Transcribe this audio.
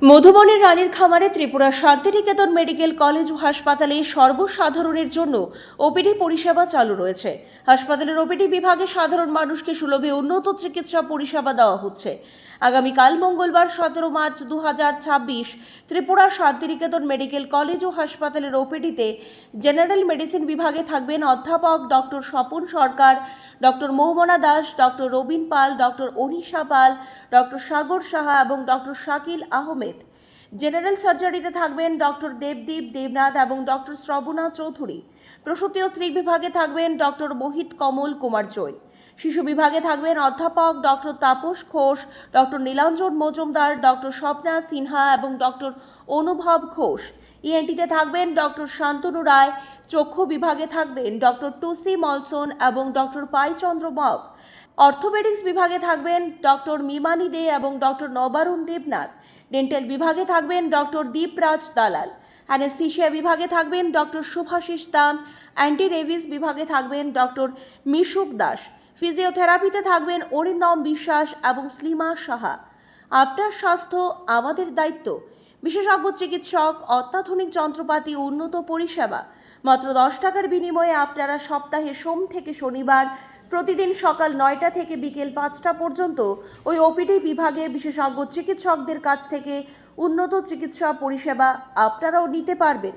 মধুবনের রানীর খামারে Tripura Shantiniketan medical college ও হাসপাতালে সর্বসাধারণের জন্য ওপিডি পরিষেবা চালু রয়েছে। হাসপাতালের ওপিডি বিভাগে সাধারণ মানুষকে সুলভে উন্নত চিকিৎসা পরিষেবা দেওয়া হচ্ছে। আগামীকাল মঙ্গলবার 17 March 2026 Tripura Shantiniketan medical college ও হাসপাতালের ওপিডিতে জেনারেল মেডিসিন বিভাগে থাকবেন অধ্যাপক doctor Swapan Sarkar, doctor Mohmona Das, doctor Robin Pal, doctor Anisha Pal, doctor Sagar Saha এবং ডক্টর শাকিল আহমেদ। জেনারেল সার্জারিতে থাকবেন ডক্টর দেবদীপ দেবনাথ এবং ডক্টর শ্রবণা চৌধুরী। প্রসূতি ও স্ত্রী বিভাগে থাকবেন ডক্টর মোহিত কমল কুমার জৈন। শিশু বিভাগে থাকবেন অধ্যাপক doctor Tapas Ghosh, doctor Nilanjan Majumdar, doctor Swapna Sinha এবং ডক্টর অনুভব ঘোষ। ইএনটিতে থাকবেন ডক্টর শান্তনু রায়। চক্ষু বিভাগে থাকবেন ডক্টর টুসি মলসন এবং ডক্টর পাইচন্দ্র মগ। অর্থোপেডিক্স বিভাগে থাকবেন ডক্টর মিমানি দে এবং ডক্টর নবারুণ দেবনাথ। ডেন্টাল বিভাগে থাকবেন ডক্টর দীপরাজ দালাল। অ্যানেস্থেশিয়া বিভাগে থাকবেন ডক্টর শুভাশিস দাম। অ্যান্টি রেবিস বিভাগে থাকবেন ডক্টর মিশুক দাস। ফিজিওথেরাপিতে থাকবেন অরিন্দম বিশ্বাস এবং স্লিমা সাহা। আপনার স্বাস্থ্য আমাদের দায়িত্ব। বিশেষজ্ঞ চিকিৎসক, অত্যাধুনিক যন্ত্রপাতি, উন্নত পরিষেবা। মাত্র 10 টাকার বিনিময়ে আপনারা সপ্তাহে সোম থেকে শনিবার প্রতিদিন সকাল 9টা থেকে বিকেল 5টা পর্যন্ত ওই ওপিডি বিভাগে বিশেষজ্ঞ চিকিৎসকদের কাছ থেকে উন্নত চিকিৎসা পরিষেবা আপনারাও নিতে পারবেন।